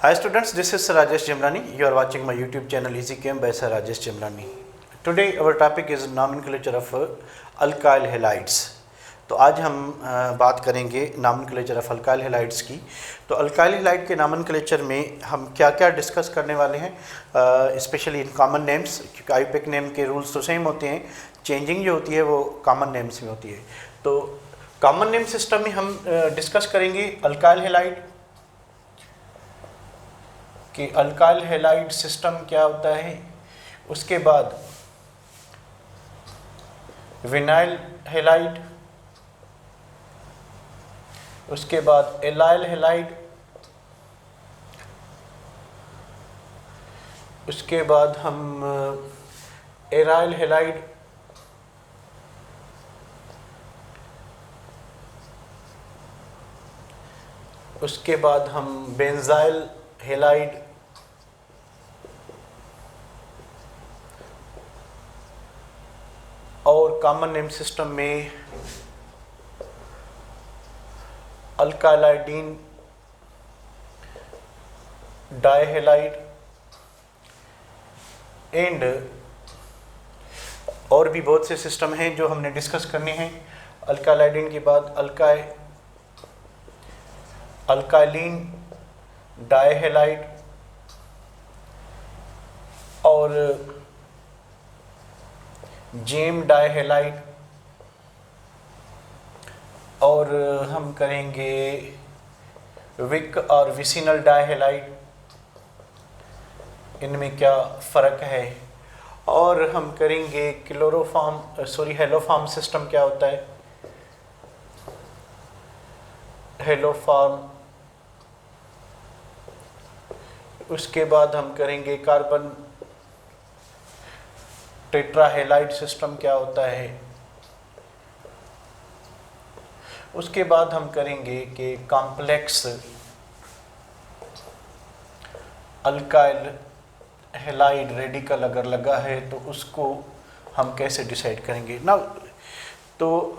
Hi students, this is Sir Rajesh Jimrani. You are watching my YouTube channel Easy Chem by Sir Rajesh Jimrani. Today our topic is nomenclature of alkyl halides. तो आज हम बात करेंगे nomenclature of alkyl halides की. तो alkyl halide के nomenclature में हम क्या क्या डिस्कस करने वाले हैं, स्पेशली इन कॉमन नेम्स, क्योंकि आईयूपैक नेम के रूल्स तो सेम होते हैं, चेंजिंग जो होती है वो कॉमन नेम्स में होती है. तो कॉमन नेम सिस्टम में हम डिस्कस करेंगे अल्काइल हैलाइड कि अल्काइल हैलाइड सिस्टम क्या होता है. उसके बाद विनाइल हैलाइड, उसके बाद एलाइल हैलाइड, उसके बाद हम एराइल हैलाइड, उसके बाद हम बेंजाइल हैलाइड, और कॉमन नेम सिस्टम में अल्कालाइडीन डाइहैलाइड एंड और भी बहुत से सिस्टम हैं जो हमने डिस्कस करने हैं. अल्कालाइडीन के बाद अल्काइलिन डाइहैलाइड और जेम डाइहैलाइड, और हम करेंगे विक और विसिनल डाइहैलाइड, इनमें क्या फ़र्क है, और हम करेंगे हेलोफॉर्म सिस्टम क्या होता है, हेलोफॉर्म. उसके बाद हम करेंगे कार्बन टेट्राहैलाइड सिस्टम क्या होता है. उसके बाद हम करेंगे कि कॉम्प्लेक्स अल्काइल हैलाइड रेडिकल अगर लगा है तो उसको हम कैसे डिसाइड करेंगे ना. तो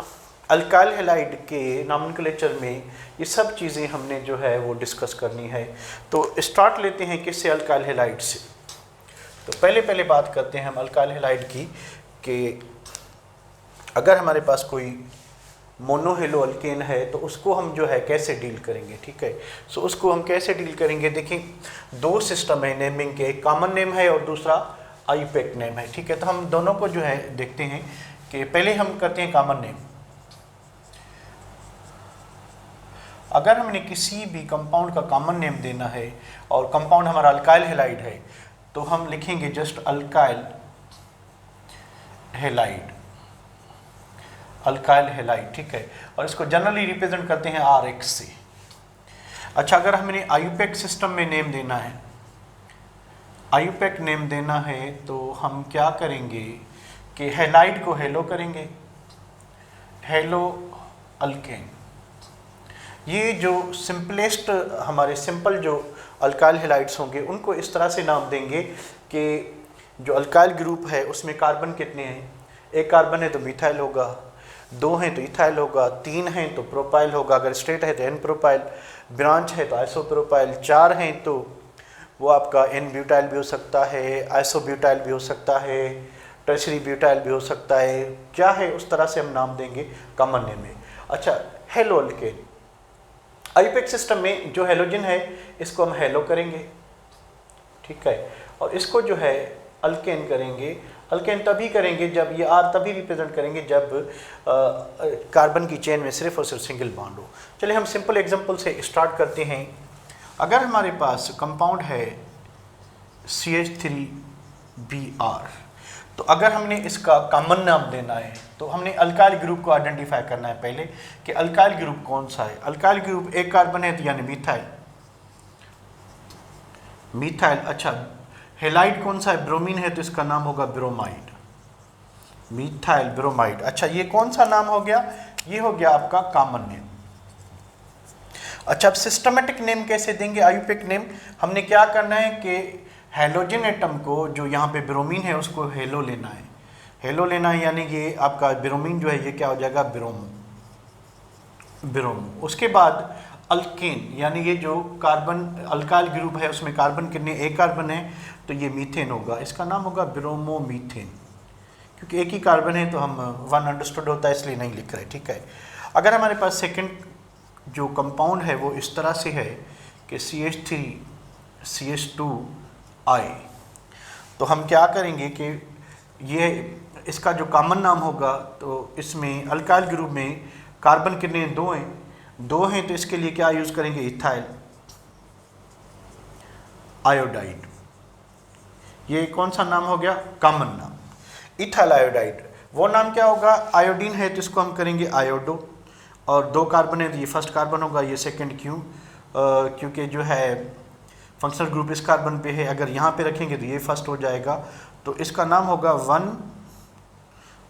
अल्काइल हैलाइड के नॉमेनक्लेचर में ये सब चीज़ें हमने जो है वो डिस्कस करनी है. तो स्टार्ट लेते हैं किससे, अल्काइल हैलाइड से. तो पहले बात करते हैं हम अल्काइल हैलाइड की कि अगर हमारे पास कोई मोनोहेलो अल्केन है तो उसको हम जो है कैसे डील करेंगे. ठीक है, सो उसको हम कैसे डील करेंगे. देखिए, दो सिस्टम है नेमिंग के, एक कॉमन नेम है और दूसरा आईयूपैक नेम है. ठीक है, तो हम दोनों को जो है देखते हैं कि पहले हम करते हैं कॉमन नेम. अगर हमने किसी भी कंपाउंड का कॉमन नेम देना है और कंपाउंड हमारा अल्काइल हैलाइड है तो हम लिखेंगे just alkyl halide, alkyl halide. ठीक है, और इसको जनरली रिप्रेजेंट करते हैं RX से. अच्छा, अगर हमने आईयूपैक सिस्टम में नेम देना है, आईयूपैक नेम देना है तो हम क्या करेंगे कि हैलाइड को हेलो करेंगे, हेलो अल्केन. ये जो सिंपलेस्ट हमारे सिंपल जो अल्काइल हैलाइड्स होंगे उनको इस तरह से नाम देंगे कि जो अल्काइल ग्रुप है उसमें कार्बन कितने हैं. एक कार्बन है तो मिथाइल होगा, दो हैं तो इथाइल होगा, तीन हैं तो प्रोपाइल होगा, अगर स्ट्रेट है तो एन प्रोपाइल, ब्रांच है तो आइसोप्रोपाइल, चार हैं तो वो आपका एन ब्यूटाइल भी हो सकता है, आइसोब्यूटाइल भी हो सकता है, टर्शरी ब्यूटाइल भी हो सकता है. क्या है उस तरह से हम नाम देंगे कॉमन नेम में. अच्छा, हेलो अल्केन. आईयूपैक सिस्टम में जो हेलोजन है इसको हम हेलो करेंगे. ठीक है, और इसको जो है अल्केन करेंगे. अल्केन तभी करेंगे जब ये आर तभी रिप्रेजेंट करेंगे जब कार्बन की चेन में सिर्फ और सिर्फ सिंगल बॉन्ड हो. चलिए हम सिंपल एग्जांपल से स्टार्ट करते हैं. अगर हमारे पास कंपाउंड है CH3Br, तो अगर हमने इसका कॉमन नाम देना है तो हमने अल्काइल ग्रुप को आइडेंटिफाई करना है पहले कि अल्काइल ग्रुप कौन सा है. अल्काइल ग्रुप एक कार्बन है तो यानी मिथाइल. अच्छा, हैलाइड कौन सा है, ब्रोमीन है तो इसका नाम होगा ब्रोमाइड, मिथाइल ब्रोमाइड. अच्छा, ये कौन सा नाम हो गया, ये हो गया आपका कॉमन नेम. अच्छा, अब सिस्टमेटिक नेम कैसे देंगे आईयूपैक नेम. हमने क्या करना है कि हेलोजन एटम को जो यहाँ पे ब्रोमीन है उसको हेलो लेना है. हेलो लेना है यानी ये आपका ब्रोमीन जो है ये क्या हो जाएगा, ब्रोमो. उसके बाद अल्केन, यानी ये जो कार्बन अल्काइल ग्रुप है उसमें कार्बन कितने, एक कार्बन है, तो ये मीथेन होगा, इसका नाम होगा ब्रोमोमीथेन। क्योंकि एक ही कार्बन है तो हम वन अंडरस्टूड होता है इसलिए नहीं लिख रहे, ठीक है। अगर हमारे पास सेकंड जो कंपाउंड है वो इस तरह से है कि CH3CH2I, तो हम क्या करेंगे कि ये इसका जो कॉमन नाम होगा, तो इसमें अल्काइल ग्रुप में कार्बन कितने, दो हैं, तो इसके लिए क्या यूज़ करेंगे, इथाइल आयोडाइड। ये कौन सा नाम हो गया, कॉमन नाम, इथाइल आयोडाइड। वो नाम क्या होगा, आयोडीन है तो इसको हम करेंगे आयोडो, और दो कार्बन है तो ये फर्स्ट कार्बन होगा, ये सेकंड, क्योंकि जो है फंक्शनल ग्रुप इस कार्बन पे है, अगर यहाँ पे रखेंगे तो ये फर्स्ट हो जाएगा, तो इसका नाम होगा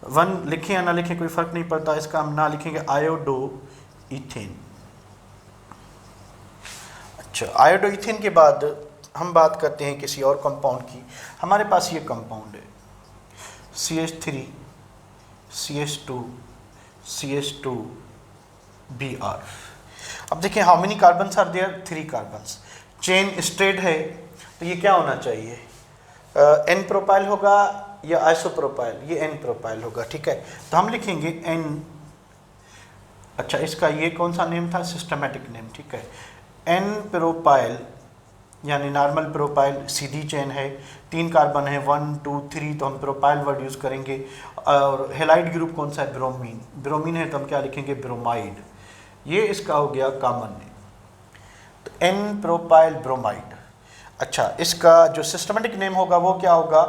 वन लिखें या ना लिखें कोई फ़र्क नहीं पड़ता, इसका हम ना लिखेंगे आयोडो इथेन। अच्छा, आयोडो इथेन के बाद हम बात करते हैं किसी और कंपाउंड की। हमारे पास ये कंपाउंड है CH3CH2CH2Br। अब देखिए how many carbons are there, 3 carbons. Chain straight है तो ये क्या होना चाहिए, N प्रोपाइल होगा या आइसोप्रोपाइल, ये N प्रोपाइल होगा, ठीक है। तो हम लिखेंगे N, अच्छा इसका ये कौन सा नेम था, सिस्टमेटिक नेम, ठीक है। N प्रोपाइल यानी नॉर्मल प्रोपाइल, सीधी चेन है, 3 कार्बन है, 1 2 3, तो हम प्रोपाइल वर्ड यूज़ करेंगे। और हेलाइड ग्रुप कौन सा है, ब्रोमीन है तो हम क्या लिखेंगे, ब्रोमाइड। ये इसका हो गया कॉमन नेम, तो N प्रोपाइल ब्रोमाइड। अच्छा, इसका जो सिस्टमेटिक नेम होगा वो क्या होगा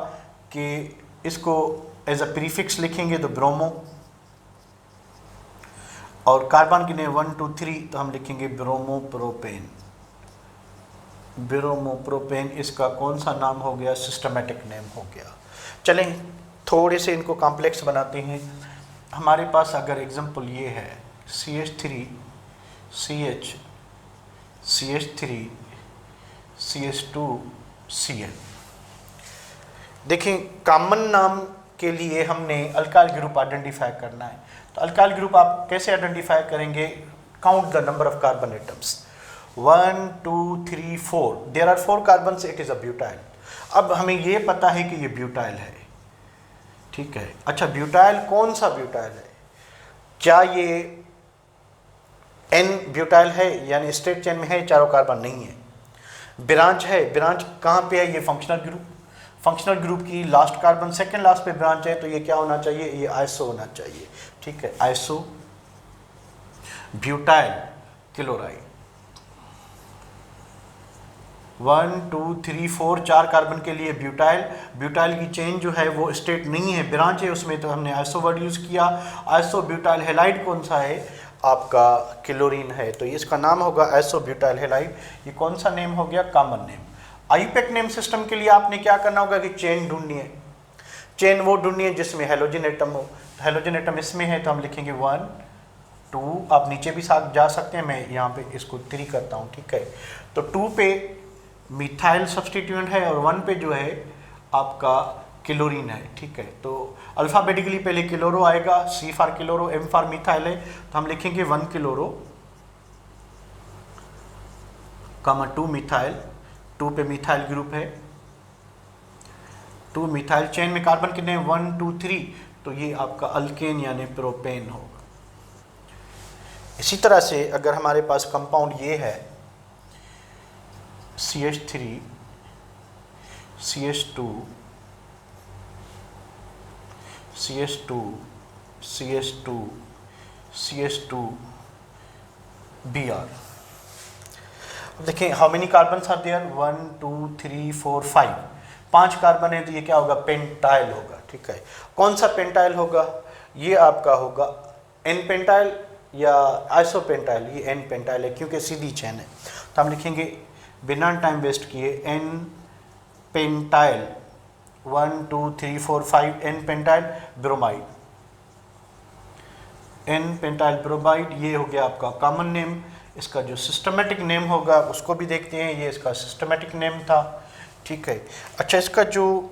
कि इसको एज अ प्रीफिक्स लिखेंगे तो ब्रोमो, और कार्बन के नेम 1 2 3 तो हम लिखेंगे ब्रोमोप्रोपेन। ब्रोमोप्रोपेन इसका कौन सा नाम हो गया, सिस्टमेटिक नेम हो गया। चलें थोड़े से इनको कॉम्प्लेक्स बनाते हैं। हमारे पास अगर एग्जांपल ये है CH3CH2Cl। देखें कॉमन नाम के लिए हमने अल्काइल ग्रुप आइडेंटिफाई करना है, तो अल्काइल ग्रुप आप कैसे आइडेंटिफाई करेंगे, count the number of carbon atoms, 1 2 3 4, there are 4 carbons, it is a butyl. अब हमें ये पता है कि ये ब्यूटाइल है, ठीक है। अच्छा, ब्यूटाइल कौन सा ब्यूटाइल है, क्या ये N ब्यूटाइल है, यानी स्ट्रेट चेन में है, चारों कार्बन नहीं है। ब्रांच है, ब्रांच कहाँ पे है, ये फंक्शनल ग्रुप की लास्ट कार्बन सेकंड लास्ट पे ब्रांच है, तो ये क्या होना चाहिए, ये आइसो होना चाहिए, ठीक है, आइसो ब्यूटाइल क्लोराइड। 1 2 3 4 4 कार्बन के लिए ब्यूटाइल की चेन जो है वो स्ट्रेट नहीं है, ब्रांच है उसमें, तो हमने आइसो वर्ड यूज़ किया। आइसो ब्यूटाइल हेलाइड कौन सा है, आपका क्लोरीन है, तो इसका नाम होगा आइसो ब्यूटाइल हेलाइड। ये कौन सा नेम हो गया, common name. IUPAC name system के लिए आपने क्या करना होगा कि चेन ढूंढनी है, चेन वो ढूंढनी है जिसमें हेलोजन एटम हो। हेलोजन एटम इसमें है तो हम लिखेंगे 1 2, आप नीचे भी साथ जा सकते हैं, मैं यहाँ पे इसको 3 करता हूँ, ठीक है। तो 2 पे मिथाइल सब्सटीट्यूएंट है और 1 पे जो है आपका क्लोरीन है, ठीक है। तो अल्फ़ाबेटिकली पहले क्लोरो आएगा, C for chloro, M for methyl है, तो हम लिखेंगे 1 क्लोरो, 2 मिथाइल, 2 पे मिथाइल ग्रुप है, 2 मिथाइल, चेन में कार्बन कितने हैं 1 2 3, तो ये आपका अल्केन यानी प्रोपेन होगा। इसी तरह से अगर हमारे पास कंपाउंड ये है CH3 CH2 CH2 CH2 CH2 Br। अब देखें how many carbon are there, 1 2 3 4 5, 5 carbon है, तो ये क्या होगा, पेंटाइल होगा, ठीक है। कौन सा पेंटाइल होगा, ये आपका होगा N पेंटाइल या आइसोपेंटाइल, ये N पेंटाइल है क्योंकि सीधी चेन है, तो हम लिखेंगे बिना टाइम वेस्ट किए N pentyl, 1 2 3 4 5, N pentyl bromide, N pentyl bromide, ये हो गया आपका कॉमन नेम। इसका जो सिस्टमेटिक नेम होगा उसको भी देखते हैं, ये इसका सिस्टमेटिक नेम था, ठीक है। अच्छा, इसका जो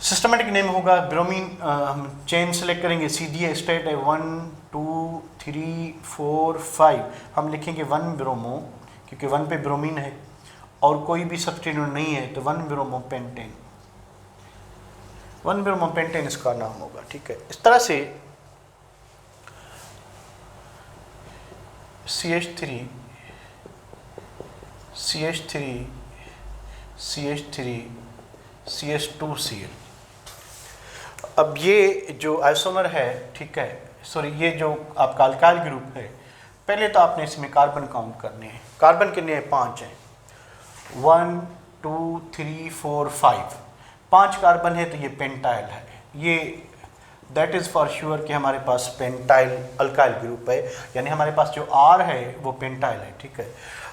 सिस्टमेटिक नेम होगा ब्रोमीन, हम चेन सेलेक्ट करेंगे, सीधी है, स्ट्रेट है, 1 2 3 4 5, हम लिखेंगे 1 ब्रोमो, क्योंकि 1 पे ब्रोमीन है और कोई भी सब्स्टिट्यूट नहीं है, तो 1 ब्रोमो पेंटेन, 1 ब्रोमो पेंटेन इसका नाम होगा। ठीक है, इस तरह से CH3 CH3 CH3 CH2Cl। अब ये जो आइसोमर है, ठीक है, सॉरी, ये जो आपका अल्काइल ग्रुप है, पहले तो आपने इसमें कार्बन काउंट करने हैं। कार्बन कितने हैं? 5 हैं, 1 2 3 4 5, 5 कार्बन है, तो ये पेंटाइल है। ये दैट इज़ फॉर श्योर कि हमारे पास पेंटाइल अल्काइल ग्रुप है, यानी हमारे पास जो R है वो पेंटाइल है। ठीक है,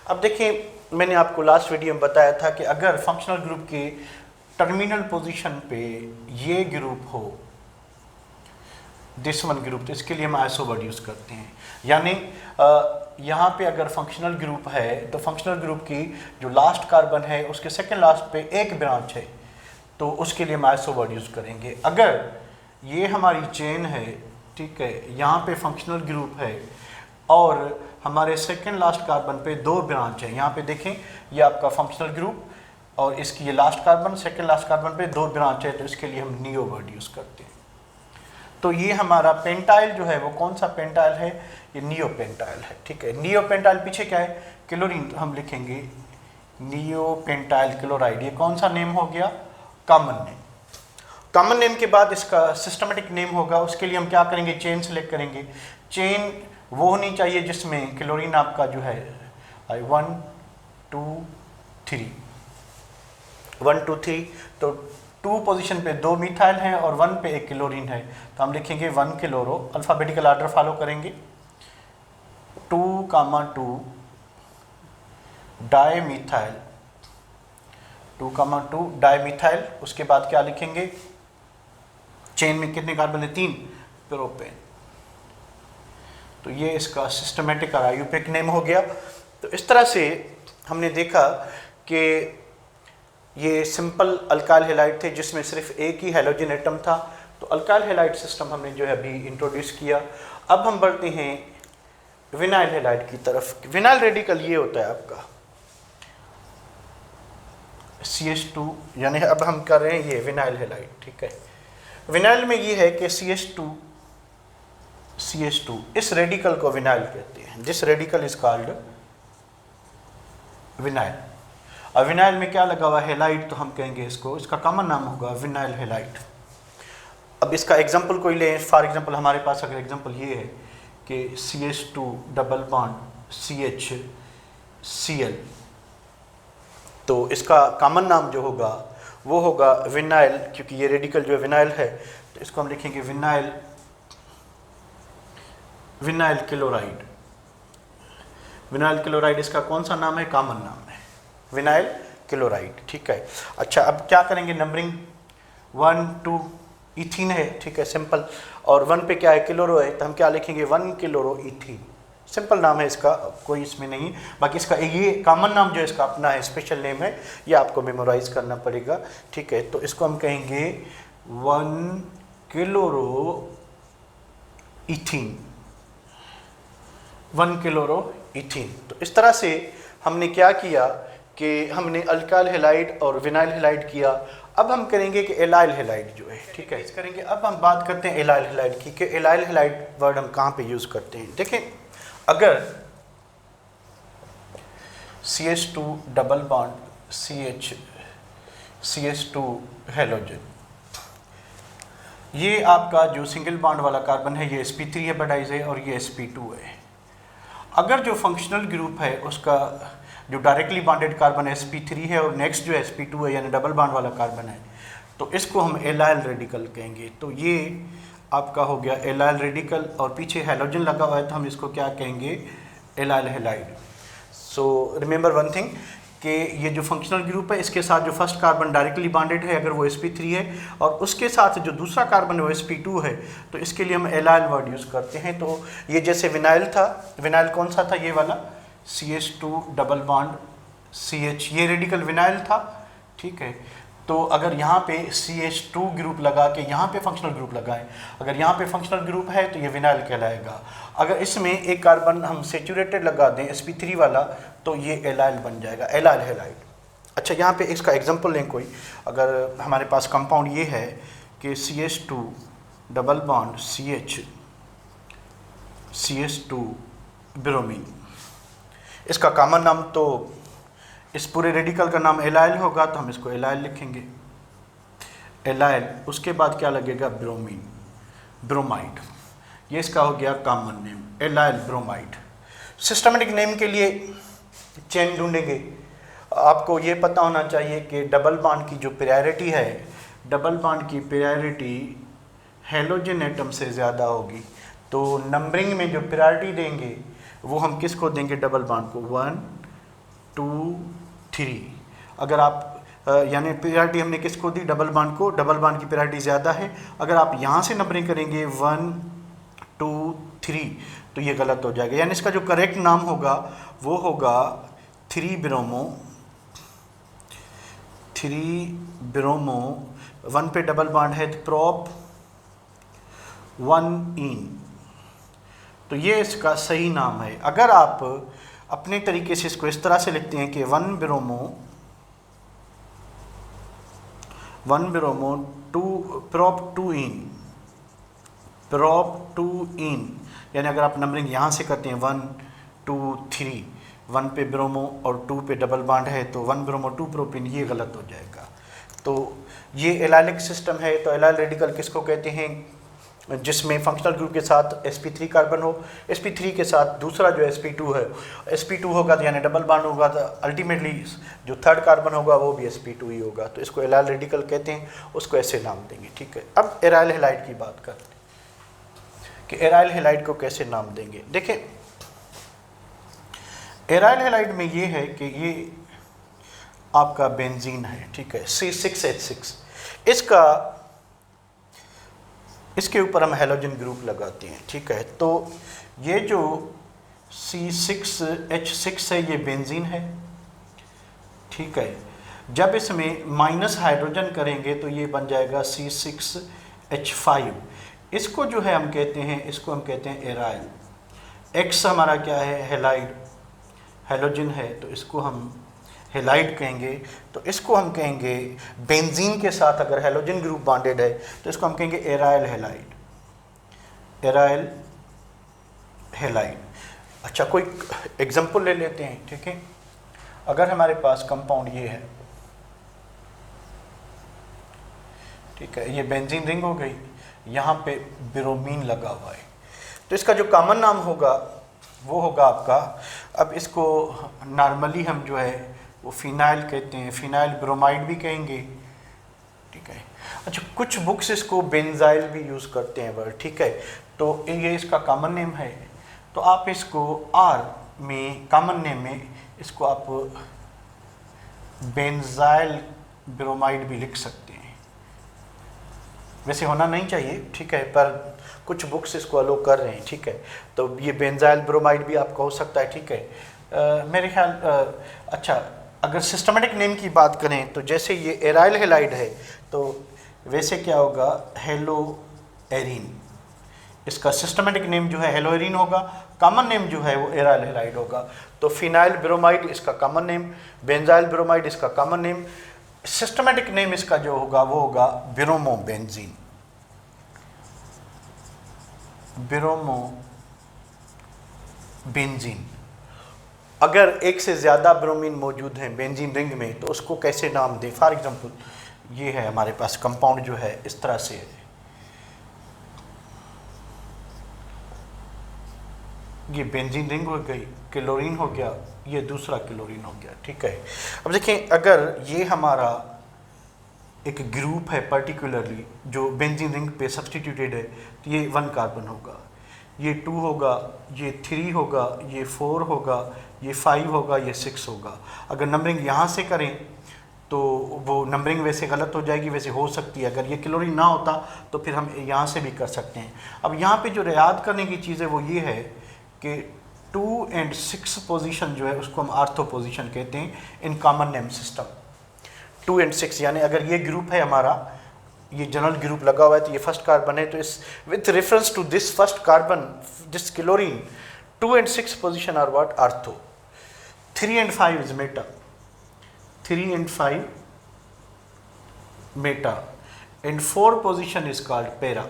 अब देखिए, मैंने आपको लास्ट वीडियो में बताया था कि अगर फंक्शनल ग्रुप के टर्मिनल पोजीशन पे ये ग्रुप हो, दिस वन ग्रुप, तो इसके लिए हम आइसो वर्ड यूज़ करते हैं। यानी यहाँ पे अगर फंक्शनल ग्रुप है तो फंक्शनल ग्रुप की जो लास्ट कार्बन है उसके सेकंड लास्ट पे एक ब्रांच है, तो उसके लिए हम आइसो वर्ड यूज़ करेंगे। अगर ये हमारी चेन है, ठीक है, यहाँ पे फंक्शनल ग्रुप है और हमारे सेकंड लास्ट कार्बन पे 2 ब्रांच है, यहाँ पे देखें, ये आपका फंक्शनल ग्रुप और इसकी ये last carbon, second last carbon पे 2 ब्रांच है, तो इसके लिए हम नियो वर्ड यूज़ करते हैं। तो ये हमारा पेंटाइल जो है वो कौन सा पेंटाइल है? ये नियो पेंटाइल है। ठीक है, नियो पेंटाइल पीछे क्या है? क्लोरीन, तो हम लिखेंगे नियो पेंटाइल क्लोराइड। ये कौन सा नेम हो गया? Common name. कॉमन नेम के बाद इसका सिस्टमेटिक नेम होगा, उसके लिए हम क्या करेंगे? चेन सेलेक्ट करेंगे। चेन वो होनी चाहिए जिसमें क्लोरीन आपका जो है 1 2 3 1 2 3, तो 2 पोजीशन पे 2 मिथाइल हैं और 1 पे 1 क्लोरीन है, तो हम लिखेंगे 1 क्लोरो, अल्फ़ाबेटिकल आर्डर फॉलो करेंगे, 2, डाई मिथाइल, 2, डाई मिथाइल। उसके बाद क्या लिखेंगे? चेन में कितने कार्बन है? 3, प्रोपेन। तो ये इसका सिस्टमेटिक और आईयूपीएक नेम हो गया। तो इस तरह से हमने देखा कि ये सिंपल अल्काइल हैलाइड थे जिसमें सिर्फ एक ही हैलोजन एटम था। तो अल्काइल हैलाइड सिस्टम हमने जो है अभी इंट्रोड्यूस किया। अब हम बढ़ते हैं विनाइल हैलाइड की तरफ। विनाइल रेडिकल ये होता है आपका CH2, यानी अब हम कर रहे हैं ये विनाइल हैलाइड। ठीक है, विनाइल में ये है कि CH2 इस रेडिकल को विनाइल कहते हैं। This radical is called vinyl. और विनाइल में क्या लगा हुआ है? हैलाइड, तो हम कहेंगे इसको, इसका कॉमन नाम होगा विनाइल हैलाइड। अब इसका एग्जांपल कोई लें, फॉर एग्जांपल हमारे पास अगर एग्जांपल ये है कि CH2 डबल बॉन्ड CHCl, तो इसका कॉमन नाम जो होगा वो होगा विनाइल, क्योंकि ये रेडिकल जो है विनाइल है, तो इसको हम लिखेंगे विनाइल क्लोराइड। विनाइल क्लोराइड इसका कौन सा नाम है? कॉमन नाम है विनाइल क्लोराइड। ठीक है, अच्छा, अब क्या करेंगे? नंबरिंग 1 2 इथीन है, ठीक है, सिंपल, और 1 पे क्या है? क्लोरो है, तो हम क्या लिखेंगे? 1 क्लोरो इथीन। सिंपल नाम है इसका, कोई इसमें नहीं। बाकी इसका ये कॉमन नाम जो इसका अपना है, स्पेशल नेम है, ये आपको मेमोराइज करना पड़ेगा। ठीक है, तो इसको हम कहेंगे 1 क्लोरो इथीन, 1 क्लोरो इथीन। तो इस तरह से हमने क्या किया कि हमने अल्काइल हैलाइड और विनाइल हैलाइड किया। अब हम करेंगे कि एलाइल हैलाइड जो है, ठीक है, करेंगे। अब हम बात करते हैं एलाइल हैलाइड की, कि एलाइल हैलाइड वर्ड हम कहाँ पे यूज़ करते हैं। देखें, अगर CH2 double bond CH2 halogen, ये आपका जो सिंगल बॉन्ड वाला कार्बन है ये sp3 है बडाइज है और ये sp2 है। अगर जो फंक्शनल ग्रुप है उसका जो डायरेक्टली बॉन्डेड कार्बन sp3 है और नेक्स्ट जो sp2 है यानी डबल बॉन्ड वाला कार्बन है, तो इसको हम एलाइल रेडिकल कहेंगे। तो ये आपका हो गया एलाइल रेडिकल, और पीछे हैलोजन लगा हुआ है तो हम इसको क्या कहेंगे? Allyl halide. So remember one thing कि ये जो फंक्शनल ग्रुप है इसके साथ जो फर्स्ट कार्बन डायरेक्टली बॉन्डेड है अगर वो sp3 है और उसके साथ जो दूसरा कार्बन है वो sp2 है, तो इसके लिए हम एलाइल वर्ड यूज़ करते हैं। तो ये जैसे विनाइल था, विनाइल कौन सा था? ये वाला CH2 डबल बॉन्ड CH, ये रेडिकल विनाइल था। ठीक है, तो अगर यहाँ पे CH2 ग्रुप लगा के यहाँ पे फंक्शनल ग्रुप लगाएं, अगर यहाँ पे फंक्शनल ग्रुप है तो ये विनाइल कहलाएगा। अगर इसमें एक कार्बन हम सेचुरेटेड लगा दें sp3 वाला तो ये एलाइल बन जाएगा, एलाइल हैलाइड। अच्छा, यहाँ पे इसका एग्जांपल लें कोई, अगर हमारे पास कंपाउंड ये है कि CH2 double bond CH2 bromine, इसका कॉमन नाम तो इस पूरे रेडिकल का नाम एलाइल होगा, तो हम इसको एलाइल लिखेंगे, एलाइल। उसके बाद क्या लगेगा, ब्रोमीन, ब्रोमाइड, ये इसका हो गया common name, allyl bromide. Systematic name के लिए चेन ढूंढेंगे। आपको ये पता होना चाहिए कि डबल बॉन्ड की जो प्रायोरिटी है, डबल बॉन्ड की प्रायोरिटी हेलोजन एटम से ज़्यादा होगी, तो नंबरिंग में जो प्रायोरिटी देंगे वो हम किसको देंगे, डबल बॉन्ड को, 1 2 3। अगर आप यानी प्रायोरिटी हमने किसको दी, डबल बॉन्ड को, डबल बॉन्ड की प्रायोरिटी ज़्यादा है। अगर आप यहाँ से नंबरिंग करेंगे 1 2 3 तो ये गलत हो जाएगा, यानी इसका जो करेक्ट नाम होगा वो होगा 3 ब्रोमो, 1 पे डबल बॉन्ड है तो प्रोप 1 इन, तो ये इसका सही नाम है। अगर आप अपने तरीके से इसको इस तरह से लिखते हैं कि 1 ब्रोमो 2 प्रोप 2 इन, यानी अगर आप नंबरिंग यहाँ से करते हैं 1 2 3, 1 पे ब्रोमो और 2 पे डबल बॉन्ड है तो 1 ब्रोमो 2 प्रोपिन, ये गलत हो जाएगा। तो ये एलाइलिक सिस्टम है। तो एलाइल रेडिकल किसको कहते हैं, जिसमें फंक्शनल ग्रुप के साथ sp3 कार्बन हो, sp3 के साथ दूसरा जो sp2 है, sp2 होगा तो यानी डबल बॉन्ड होगा, तो अल्टीमेटली जो थर्ड कार्बन होगा वो भी sp2 ही होगा, तो इसको एलाइल रेडिकल कहते हैं, उसको ऐसे नाम देंगे। ठीक है, अब एराइल हैलाइड की बात करते हैं कि एराइल हैलाइड को कैसे नाम देंगे। देखें, एराइल हैलाइड में ये है कि ये आपका बेंजीन है, ठीक है, C6H6, इसके ऊपर हम हैलोजन ग्रुप लगाते हैं। ठीक है, तो ये जो C6H6 है ये बेंजीन है। ठीक है, जब इसमें माइनस हाइड्रोजन करेंगे तो ये बन जाएगा C6H5। इसको जो है हम कहते हैं, इसको हम कहते हैं एराइल। X हमारा क्या है, हैलाइड, हैलोजन है, तो इसको हम हैलाइड कहेंगे। तो इसको हम कहेंगे बेंजीन के साथ अगर हैलोजन ग्रुप बॉन्डेड है तो इसको हम कहेंगे एराइल हैलाइड, एराइल हैलाइड। अच्छा, कोई एग्जांपल ले लेते हैं। ठीक है, अगर हमारे पास कंपाउंड ये है, ठीक है, ये बेंजीन रिंग हो गई, यहाँ पे ब्रोमीन लगा हुआ है, तो इसका जो कॉमन नाम होगा वो होगा आपका, अब इसको नॉर्मली हम जो है वो फिनाइल कहते हैं, फिनाइल ब्रोमाइड भी कहेंगे। ठीक है, अच्छा, कुछ बुक्स इसको बेंजाइल भी यूज़ करते हैं वर्ड। ठीक है, तो ये इसका कॉमन नेम है, तो आप इसको आर में कॉमन नेम में इसको आप बेंजाइल ब्रोमाइड भी लिख सकते हैं, वैसे होना नहीं चाहिए। ठीक है, पर कुछ बुक्स इसको अलो कर रहे हैं। ठीक है, तो ये बेंजाइल ब्रोमाइड भी आपका हो सकता है। ठीक है, मेरे ख्याल अच्छा, अगर सिस्टमेटिक नेम की बात करें तो जैसे ये एराइल हैलाइड है तो वैसे क्या होगा, हेलो एरीन, इसका सिस्टमेटिक नेम जो है हेलो एरीन होगा, कॉमन नेम जो है वो एराइल हैलाइड होगा। तो फिनाइल ब्रोमाइड इसका कॉमन नेम, बेंजाइल ब्रोमाइड इसका कॉमन नेम, सिस्टमेटिक नेम इसका जो होगा वो होगा ब्रोमो बेंजीन, ब्रोमो बेंजीन। अगर एक से ज़्यादा ब्रोमीन मौजूद हैं बेंजीन रिंग में तो उसको कैसे नाम दें। फॉर एग्जांपल ये है हमारे पास कंपाउंड जो है इस तरह से है, ये बेंजीन रिंग हो गई, क्लोरीन हो गया, ये दूसरा क्लोरीन हो गया। ठीक है, अब देखें, अगर ये हमारा एक ग्रुप है पर्टिकुलरली जो बेंजीन रिंग पे सब्सटीट्यूटेड है तो ये 1 कार्बन होगा, ये 2 होगा, ये 3 होगा, ये 4 होगा, ये 5 होगा, ये 6 होगा। अगर नंबरिंग यहाँ से करें तो वो नंबरिंग वैसे गलत हो जाएगी, वैसे हो सकती है। अगर ये क्लोरीन ना होता तो फिर हम यहाँ से भी कर सकते हैं। अब यहाँ पे जो याद करने की चीज़ है वो ये है कि 2 और 6 पोजीशन जो है उसको हम आर्थो पोजीशन कहते हैं in common name system. 2 and 6, यानी अगर ये ग्रुप है हमारा, ये जनरल ग्रुप लगा हुआ है तो ये फर्स्ट कार्बन है, तो इस with reference to this first carbon, this chlorine, 2 and 6 position are what, ortho, 3 and 5 is meta, 3 and 5 meta, and 4 position is called para.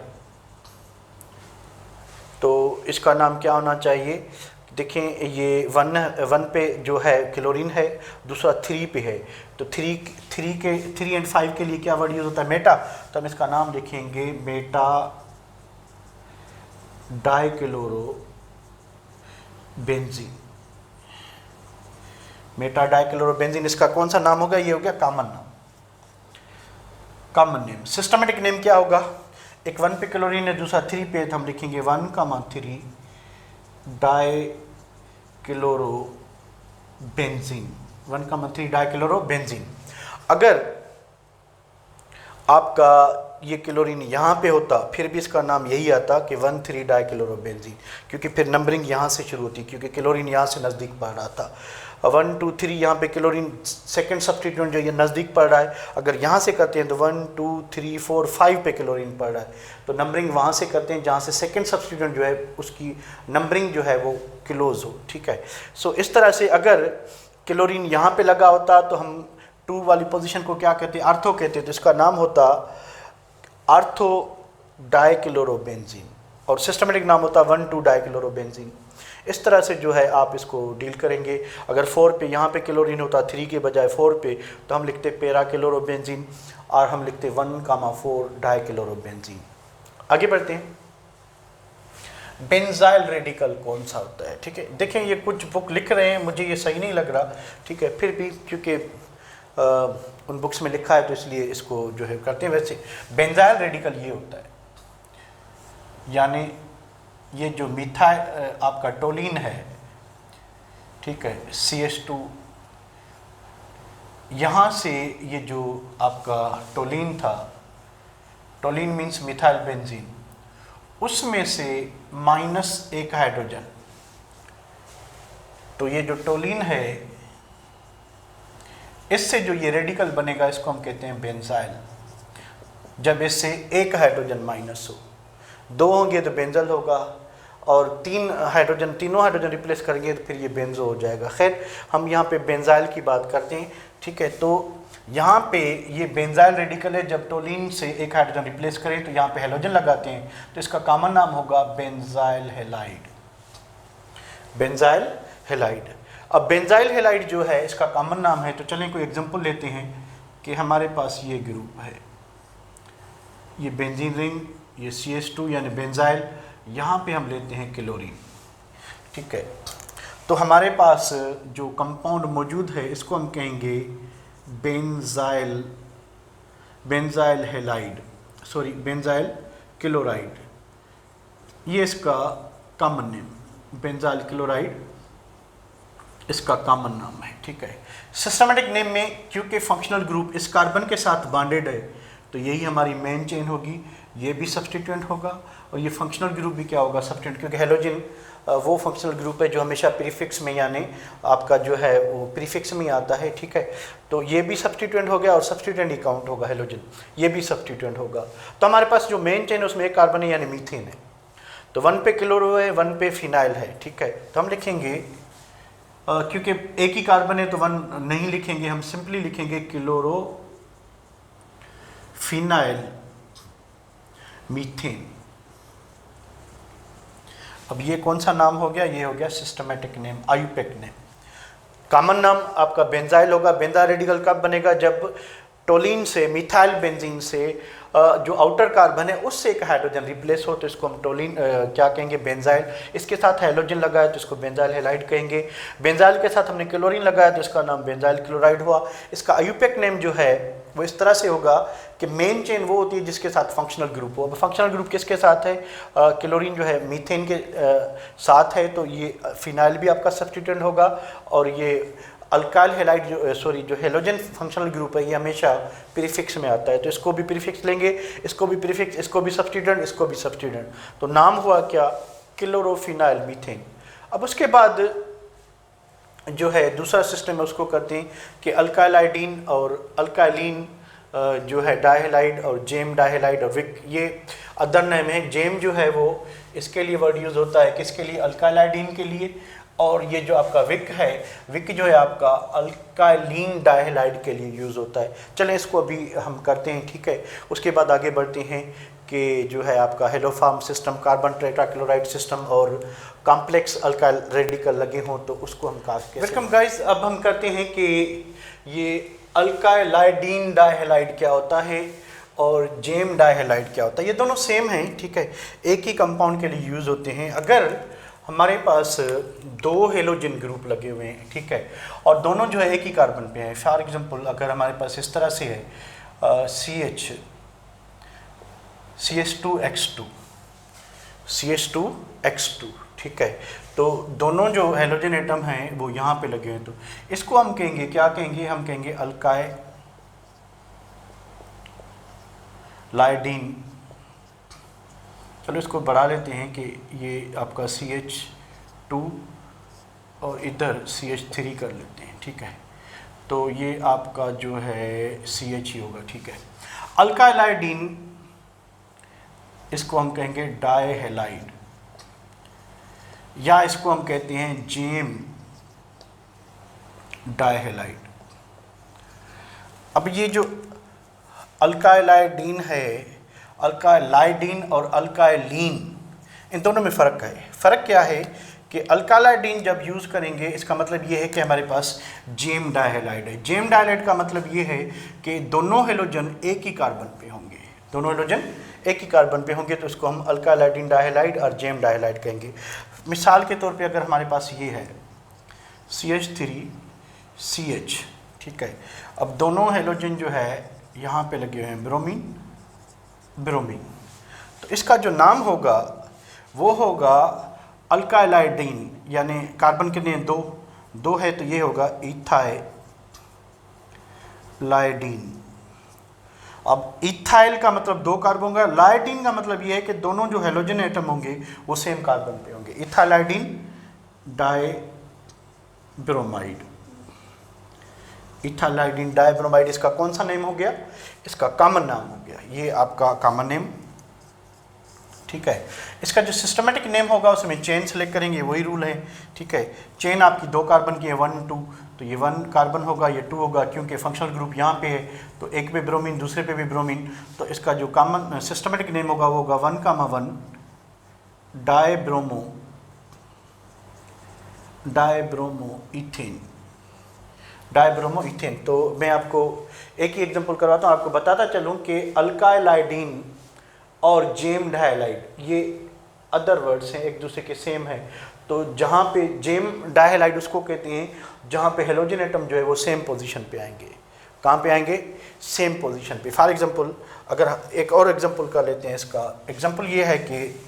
तो इसका नाम क्या होना चाहिए, देखें ये 1 पे जो है क्लोरीन है, दूसरा 3 पे है, तो 3 and 5 के लिए क्या वर्ड यूज होता है, मेटा, तो हम इसका नाम लिखेंगे Meta dichloro benzene. Meta dichloro benzene, इसका कौन सा नाम होगा, ये हो गया कॉमन नाम, कॉमन नेम। सिस्टमेटिक नेम क्या होगा, एक 1 पे क्लोरीन है, दूसरा 3 पे, तो हम लिखेंगे 1,3 डाइक्लोरो बेंजीन, 1,3 डाइक्लोरो बेंजीन। अगर आपका ये क्लोरीन यहाँ पे होता फिर भी इसका नाम यही आता कि 1,3 डाइक्लोरो बेंजीन, क्योंकि फिर नंबरिंग यहाँ से शुरू होती, क्योंकि क्लोरीन यहाँ से नज़दीक पड़ रहा था। 1 2 3 यहाँ पे क्लोरीन सेकंड सब्स्टिट्यूएंट जो ये नज़दीक पड़ रहा है, अगर यहाँ से करते हैं तो 1 2 3 4 5 पे क्लोरीन पड़ रहा है, तो नंबरिंग वहाँ से करते हैं जहाँ से सेकंड सब्स्टिट्यूएंट जो है उसकी नंबरिंग जो है वो क्लोज हो, ठीक है। सो इस तरह से अगर क्लोरीन यहाँ पे लगा होता तो हम 2 वाली पोजीशन को क्या कहते हैं, आर्थो कहते हैं, तो इसका नाम होता आर्थो डाइक्लोरोबेंजीन, और सिस्टमेटिक नाम होता 1,2 डाइक्लोरोबेंजीन। इस तरह से जो है आप इसको डील करेंगे। अगर 4 पे यहाँ पे क्लोरीन होता 3 के बजाय 4 पे, तो हम लिखते पैरा क्लोरोबेंजीन, और हम लिखते 1,4 डाइक्लोरोबेंजीन। आगे बढ़ते हैं, बेंजाइल रेडिकल कौन सा होता है, ठीक है। देखें ये कुछ बुक लिख रहे हैं, मुझे ये सही नहीं लग रहा, ठीक है, फिर भी क्योंकि उन बुक्स में लिखा है तो इसलिए इसको जो है करते हैं। वैसे बेंजाइल रेडिकल ये होता है, यानी ये जो मिथाइल आपका टोलिन है, ठीक है, CH2, यहाँ से ये जो आपका टोलिन था, टोलिन मीन्स मिथाइल बेंजीन, उसमें से -1 हाइड्रोजन, तो ये जो टोलिन है इससे जो ये रेडिकल बनेगा इसको हम कहते हैं बेंजाइल। जब इससे 1 हाइड्रोजन माइनस हो, 2 होंगे तो बेंजल होगा, और 3 हाइड्रोजन, तीनों हाइड्रोजन रिप्लेस करेंगे तो फिर ये बेंजो हो जाएगा। खैर हम यहाँ पे बेंजाइल की बात करते हैं, ठीक है। तो यहाँ पे ये बेंजाइल रेडिकल है, जब टोलिन से 1 हाइड्रोजन रिप्लेस करें तो यहाँ पे हेलोजन लगाते हैं, तो इसका कॉमन नाम होगा बेंजाइल हेलाइड, बेंजाइल हेलाइड। अब बेंजाइल हेलाइड जो है इसका कॉमन नाम है, तो चलें कोई एग्जांपल लेते हैं कि हमारे पास ये ग्रुप है, ये बेंजीन रिंग, ये CH2 यानी बेंजाइल, यहाँ पे हम लेते हैं क्लोरीन, ठीक है। तो हमारे पास जो कंपाउंड मौजूद है इसको हम कहेंगे benzyl, benzyl halide, sorry benzyl chloride, ये इसका कॉमन नेम, बेंजाइल क्लोराइड इसका कॉमन नाम है, ठीक है। सिस्टमेटिक नेम में क्योंकि फंक्शनल ग्रुप इस कार्बन के साथ बॉन्डेड है तो यही हमारी मेन चेन होगी, ये भी सब्स्टिट्यूएंट होगा, और ये फंक्शनल ग्रुप भी क्या होगा, सब्स्टिट्यूएंट, क्योंकि हेलोजन वो फंक्शनल ग्रुप है जो हमेशा प्रीफिक्स में, यानी आपका जो है वो प्रीफिक्स में आता है, ठीक है। तो ये भी सब्स्टिट्यूएंट हो गया और सब्स्टिट्यूएंट ही काउंट होगा, हेलोजन ये भी सब्स्टिट्यूएंट होगा। तो हमारे पास जो मेन चेन है उसमें एक कार्बन है यानी मीथेन है, तो 1 पे क्लोरो है, 1 पे फिनाइल है, ठीक है। तो हम लिखेंगे क्योंकि एक ही कार्बन है तो 1 नहीं लिखेंगे, हम सिंपली लिखेंगे क्लोरो फिनाइल मीथेन। अब ये कौन सा नाम हो गया, ये हो गया systematic name, IUPAC name. Common नाम आपका बेंजाइल होगा। बेंजाइल रेडिकल कब बनेगा, जब टोलिन से, मिथाइल बेंजीन से जो आउटर कार्बन है उससे 1 हाइड्रोजन रिप्लेस हो, तो इसको हम टोलिन क्या कहेंगे, बेंजाइल। इसके साथ हाइड्रोजन लगाया तो इसको बेंजाइल हेलाइड कहेंगे। बेंजाइल के साथ हमने क्लोरीन लगाया तो इसका नाम बेंजाइल क्लोराइड हुआ। इसका आयुपेक नेम जो है वो इस तरह से होगा कि मेन चेन वो होती है जिसके साथ फंक्शनल ग्रुप हो। अब फंक्शनल ग्रुप किसके साथ है, क्लोरीन जो है मीथेन के साथ है, तो ये फिनाइल भी आपका सब्स्टिट्यूएंट होगा, और ये अल्काइल हेलाइड जो हेलोजन फंक्शनल ग्रुप है ये हमेशा प्रीफिक्स में आता है, तो इसको भी प्रीफिक्स लेंगे, इसको भी प्रीफिक्स, इसको भी सब्स्टिट्यूएंट, इसको भी सब्स्टिट्यूएंट, तो नाम हुआ क्या, क्लोरोफिनाइल मीथेन। अब उसके बाद जो है दूसरा सिस्टम है उसको करते हैं कि अल्काइलाइडीन और अल्काइलिन जो है डाइहैलाइड और जेम डाइहैलाइड और विक, ये अदर नेम है। जेम जो है वो इसके लिए वर्ड यूज़ होता है किसके लिए, अल्काइलाइडीन के लिए, और ये जो आपका विक है, विक जो है आपका अल्काइलिन डाइहैलाइड के लिए यूज़ होता है। चलें इसको अभी हम करते हैं, ठीक है। उसके बाद आगे बढ़ते हैं कि जो है आपका हेलोफार्म सिस्टम, कार्बन टेट्राक्लोराइड सिस्टम और कॉम्प्लेक्स अल्काइल रेडिकल लगे हों तो उसको हम कैसे। वेलकम गाइस, अब हम करते हैं कि ये अल्काइलाइडीन डाइहैलाइड क्या होता है और जेम डाइहैलाइड क्या होता है। ये दोनों सेम हैं, ठीक है, एक ही कंपाउंड के लिए यूज़ होते हैं। अगर हमारे पास दो हेलोजन ग्रुप लगे हुए हैं, ठीक है, और दोनों जो है एक ही कार्बन पे हैं, फॉर एग्जांपल अगर हमारे पास इस तरह से है CH2X2, ठीक है, तो दोनों जो हेलोजन एटम हैं वो यहाँ पे लगे हैं, तो इसको हम कहेंगे, क्या कहेंगे, हम कहेंगे अल्काइलाइडीन। चलो इसको बढ़ा लेते हैं कि ये आपका CH2 और इधर CH3 कर लेते हैं, ठीक है, तो ये आपका जो है CH ही होगा, ठीक है। अल्काइलाइडीन इसको हम कहेंगे डाइहैलाइड, या इसको हम कहते हैं जेम डाइहैलाइड। अब ये जो अल्काइलाइडीन है, अल्काइलाइडीन और अल्काइलीन, इन दोनों में फ़र्क है। फ़र्क क्या है कि अल्काइलाइडीन जब यूज़ करेंगे इसका मतलब ये है कि हमारे पास जेम डाइहैलाइड है। जेम डाइहैलाइड का मतलब ये है कि दोनों हेलोजन एक ही कार्बन पे होंगे, दोनों हेलोजन एक ही कार्बन पे होंगे, तो इसको हम अल्काइलाइडीन डाइहैलाइड और जेम डाइहैलाइड कहेंगे। मिसाल के तौर पे अगर हमारे पास ये है CH3CH, ठीक है, अब दोनों हेलोजन जो है यहाँ पे लगे हुए हैं ब्रोमीन ब्रोमीन, तो इसका जो नाम होगा वो होगा अल्काइलाइडीन, यानी कार्बन कितने हैं, दो है, तो ये होगा इथाइलाइडीन। अब इथाइल का मतलब दो कार्बन होगा, लाइडीन का मतलब ये है कि दोनों जो हेलोजन एटम होंगे वो सेम कार्बन पे होंगे। इथाइलाइडीन डाइब्रोमाइड, इथाइलाइडीन डाइब्रोमाइड, इसका कौन सा नेम हो गया, इसका कॉमन नाम हो गया, ये आपका कॉमन नेम, ठीक है। इसका जो सिस्टमेटिक नेम होगा उसमें चेन सेलेक्ट करेंगे, वही रूल है, ठीक है। चेन आपकी दो कार्बन की है 1 2, तो ये 1 कार्बन होगा, ये 2 होगा, क्योंकि फंक्शनल ग्रुप यहाँ पे है, तो एक पे ब्रोमीन दूसरे पे भी ब्रोमीन, तो इसका जो कॉमन सिस्टमेटिक नेम होगा वो होगा 1,1 डाइब्रोमो इथेन। तो मैं आपको एक ही एग्जांपल करवाता हूँ, आपको बताता चलूँ कि अल्काइलाइडीन और जेम डाइहैलाइड ये अदर वर्ड्स हैं, एक दूसरे के सेम है। तो जहाँ पे जेम डाइहैलाइड उसको कहते हैं जहाँ पे हेलोजन एटम जो है वो सेम पोजीशन पे आएंगे। कहाँ पे आएंगे, सेम पोजीशन पे। फॉर एग्जांपल अगर एक और एग्जांपल कर लेते हैं, इसका एग्जांपल ये है कि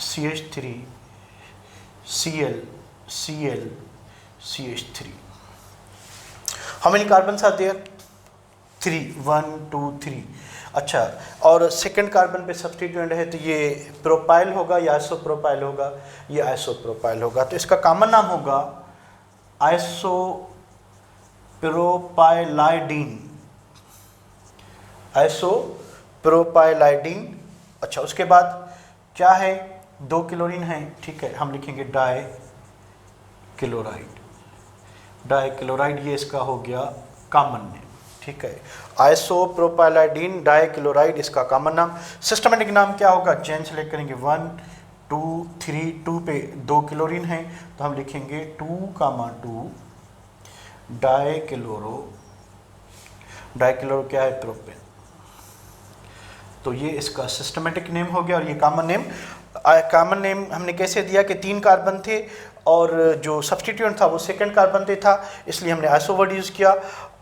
CH3Cl CH3, how many carbon आते हैं, 3, 1 2 3। अच्छा, और सेकंड कार्बन पे सब्स्टिट्यूएंट है, तो ये प्रोपाइल होगा या आइसोप्रोपाइल होगा, ये आइसोप्रोपाइल होगा, तो इसका कॉमन नाम होगा आइसोप्रोपाइलाइडीन। अच्छा, उसके बाद क्या है, 2 क्लोरीन है, ठीक है, हम लिखेंगे डाइक्लोराइड, ये इसका हो गया कॉमन नेम, ठीक है। आइसोप्रोपाइलाइडीन डाइक्लोराइड इसका कॉमन नाम। सिस्टमेटिक नाम क्या होगा, चेन सेलेक्ट करेंगे 1 2 3, 2 पे 2 क्लोरीन है, तो हम लिखेंगे 2,2 डाइक्लोरो क्या है, प्रोपेन। तो ये इसका सिस्टमेटिक नेम हो गया, और ये कॉमन नेम हमने कैसे दिया कि 3 कार्बन थे और जो सब्स्टिट्यूएंट था वो सेकंड कार्बन पे था, इसलिए हमने आइसो वर्ड यूज़ किया,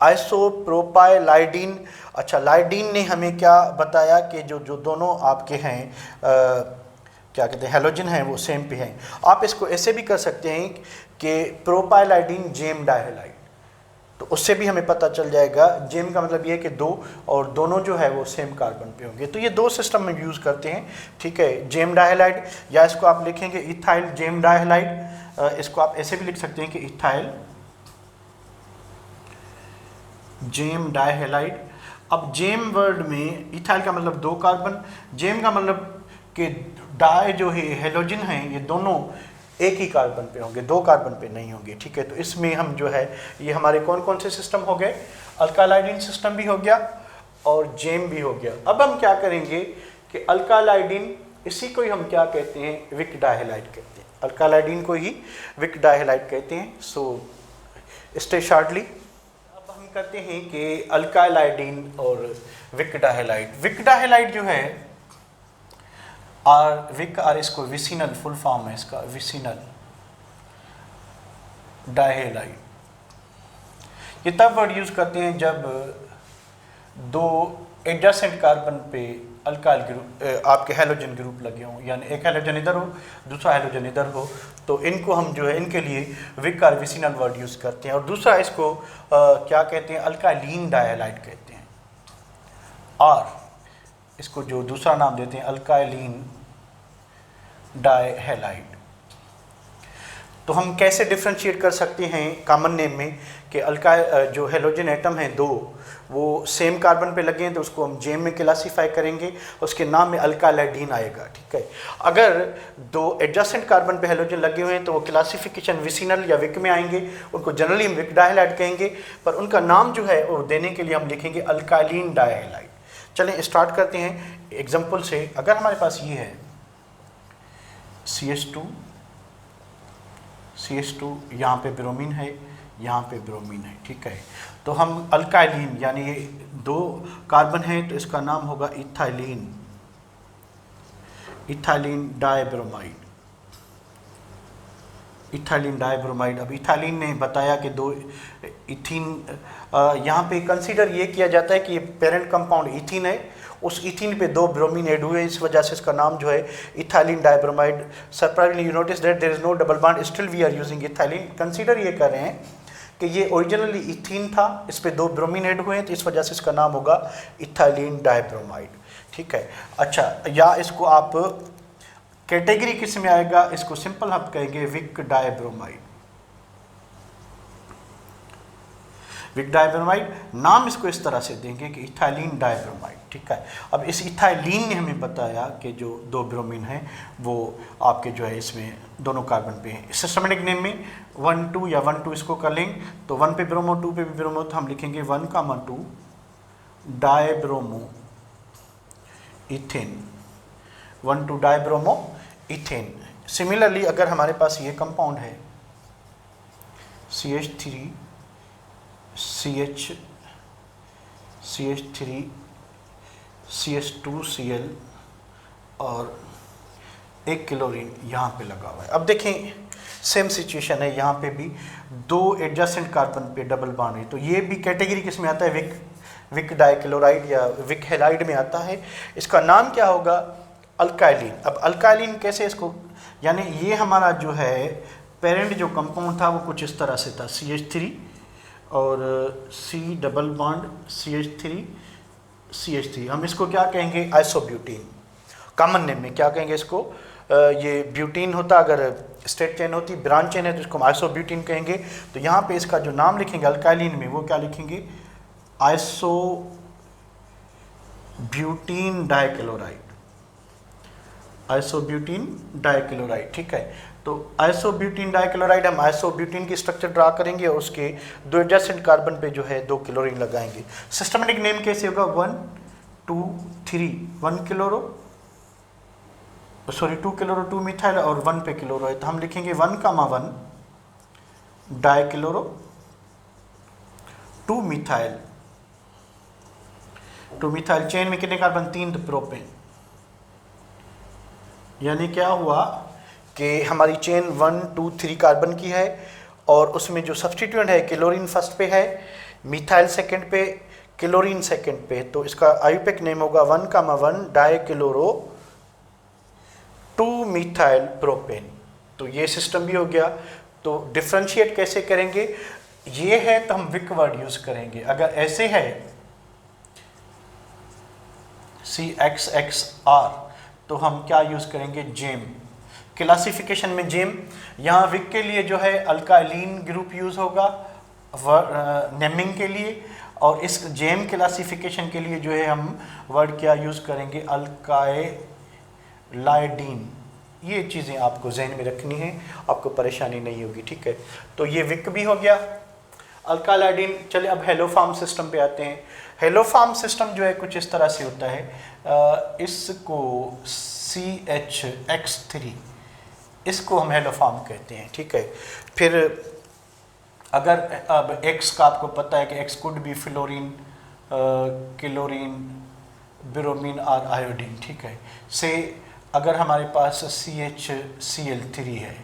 आइसोप्रोपाइलाइडीन। अच्छा, लाइडीन ने हमें क्या बताया कि जो दोनों आपके हैं क्या कहते हैं, हेलोजन हैं, वो सेम पे हैं। आप इसको ऐसे भी कर सकते हैं कि प्रोपाइलाइडीन जेम डाइहैलाइड, तो उससे भी हमें पता चल जाएगा। जेम का मतलब ये है कि 2, और दोनों जो है वो सेम कार्बन पे होंगे। तो ये 2 सिस्टम में यूज़ करते हैं, ठीक है, जेम डाइहैलाइड, या इसको आप लिखेंगे इथाइल जेम डाइहैलाइड, इसको आप ऐसे भी लिख सकते हैं कि इथाइल जेम डाइहैलाइड। अब जेम वर्ड में इथाइल का मतलब 2 कार्बन, जेम का मतलब कि डाई जो है हेलोजन है ये दोनों एक ही कार्बन पे होंगे, 2 कार्बन पे नहीं होंगे, ठीक है। तो इसमें हम जो है ये हमारे कौन कौन से सिस्टम हो गए, अल्कालाइडिन सिस्टम भी हो गया और जेम भी हो गया। अब हम क्या करेंगे कि अल्कालाइडिन इसी को ही हम क्या कहते हैं, विक डाइहैलाइड कहते हैं, अल्कालाइडिन को ही विक डाइहैलाइड कहते हैं। सो स्टे शार्टली अब हम करते हैं कि अल्कालाइडिन और विक डाइहैलाइड। विक डाइहैलाइड जो है विक इसको विसिनल फुल फॉर्म है इसका, विसिनल डाइहैलाइड। ये तब वर्ड यूज करते हैं जब 2 एडजेसेंट कार्बन पे अल्काइल ग्रुप आपके हैलोजन ग्रुप लगे हों, यानी एक हैलोजन इधर हो दूसरा हैलोजन इधर हो, तो इनको हम जो है इनके लिए विक और विसिनल वर्ड यूज करते हैं। और दूसरा इसको क्या कहते हैं, अल्काइलिन डाइहैलाइड कहते हैं, और इसको जो दूसरा नाम देते हैं अल्काइलिन डाइहैलाइड। तो हम कैसे डिफ्रेंशिएट कर सकते हैं कॉमन नेम में कि अल्काइल जो हेलोजन एटम हैं 2 वो सेम कार्बन पे लगे हैं तो उसको हम जेम में क्लासीफाई करेंगे, उसके नाम में अल्कालाइडीन आएगा, ठीक है। अगर 2 एडजेसेंट कार्बन पे हेलोजन लगे हुए हैं तो वो क्लासिफिकेशन विसिनल या विक में आएंगे, उनको जनरली हम विक डाइहैलाइड कहेंगे, पर उनका नाम जो है वो देने के लिए हम लिखेंगे अल्काइलिन डाइहैलाइड। चलें स्टार्ट करते हैं एग्जाम्पल से। अगर हमारे पास ये है CH2 यहाँ पे ब्रोमीन है, यहाँ पे ब्रोमीन है, ठीक है। तो हम अल्काइलिन यानी ये 2 कार्बन है तो इसका नाम होगा इथाइलिन डाइब्रोमाइड, इथाइलिन डाइब्रोमाइड। अब इथाइलिन ने बताया कि 2 इथीन, यहाँ पे कंसीडर ये किया जाता है कि ये पेरेंट कंपाउंड इथीन है, उस इथीन पे 2 ब्रोमीन ऐड हुए, इस वजह से इसका नाम जो है ethylene dibromide. Surprisingly you notice that there is no double bond, still we are using ethylene. Consider ये कर रहे हैं कि ये ओरिजिनली इथीन था, इस पे 2 ब्रोमीन ऐड हुए हैं तो इस वजह से इसका नाम होगा इथाइलिन डाइब्रोमाइड, ठीक है। अच्छा, या इसको आप कैटेगरी किस में आएगा, इसको सिंपल हम कहेंगे विक डाइब्रोमाइड। विक डाइब्रोमाइड नाम इसको इस तरह से देंगे कि इथाइलिन डाइब्रोमाइड, ठीक है। अब इस इथाइलिन ने हमें बताया कि जो 2 ब्रोमीन हैं वो आपके जो है इसमें दोनों कार्बन पे हैं। सिस्टमेटिक नेम में 1 2 या 1 2 इसको कर लेंगे तो 1 पे ब्रोमो 2 पे भी ब्रोमो, तो हम लिखेंगे 1,2 dibromo ethane, 1 2 dibromo ethane. Similarly अगर हमारे पास ये कंपाउंड है CH3 CH2Cl और 1 क्लोरीन यहाँ पे लगा हुआ है। अब देखें सेम सिचुएशन है, यहाँ पे भी 2 एडजेसेंट कार्बन पे डबल बॉन्ड है, तो ये भी कैटेगरी किस में आता है, विक डाइक्लोराइड या विक हैलाइड में आता है। इसका नाम क्या होगा, अल्काइलिन। अब अल्काइलिन कैसे इसको, यानी ये हमारा जो है पेरेंट जो कंपाउंड था वो कुछ इस तरह से था, CH3 और C डबल बॉन्ड CH3 हम इसको क्या कहेंगे, आइसोब्यूटीन। कॉमन नेम में क्या कहेंगे इसको, ये ब्यूटीन होता, अगर स्टेट चेन होती, ब्रांच चेन है तो इसको हम आइसोब्यूटीन कहेंगे। तो यहाँ पे इसका जो नाम लिखेंगे अल्काइलिन में वो क्या लिखेंगे, आइसोब्यूटीन डाइक्लोराइड, ठीक है। तो आइसोब्यूटीन डाइक्लोराइड, हम आइसोब्यूटीन की स्ट्रक्चर ड्रा करेंगे और उसके 2 एडजेसेंट कार्बन पे जो है 2 क्लोरीन लगाएंगे। सिस्टमेटिक नेम कैसे होगा, 1 2 3 1 क्लोरो, सॉरी 2 क्लोरो 2 मिथाइल और 1 पे क्लोरो है, तो हम लिखेंगे 1,1 डाइक्लोरो 2 मिथाइल, 2 मिथाइल। चेन में कितने कार्बन, 3, तो प्रोपेन। यानी क्या हुआ कि हमारी चेन 1 2 3 कार्बन की है और उसमें जो सब्सटीट्यूएंट है क्लोरीन फर्स्ट पे है, मिथाइल सेकंड पे, क्लोरीन सेकंड पे, तो इसका आईयूपीएक नेम होगा 1,1 डाइक्लोरो 2 मिथाइल प्रोपेन। तो ये सिस्टम भी हो गया। तो डिफ्रेंशिएट कैसे करेंगे, ये है तो हम विक वर्ड यूज करेंगे। अगर ऐसे है CXXR तो हम क्या यूज करेंगे, जेम। क्लासिफिकेशन में जेम, यहाँ विक के लिए जो है अल्काइलिन ग्रुप यूज़ होगा नेमिंग के लिए, और इस जेम क्लासिफिकेशन के लिए जो है हम वर्ड क्या यूज़ करेंगे, अल्काइलाइडीन। ये चीज़ें आपको जहन में रखनी है, आपको परेशानी नहीं होगी, ठीक है। तो ये विक भी हो गया, अल्काइलाइडीन। चले अब हेलोफार्म सिस्टम पे आते हैं। हेलोफार्म सिस्टम जो है कुछ इस तरह से होता है, इसको CHX3 इसको हम हेलोफार्म कहते हैं, ठीक है। फिर अगर अब X का आपको पता है कि X कुड भी फ्लोरीन, क्लोरीन, ब्रोमीन और आयोडीन, ठीक है। से अगर हमारे पास CHCl3 है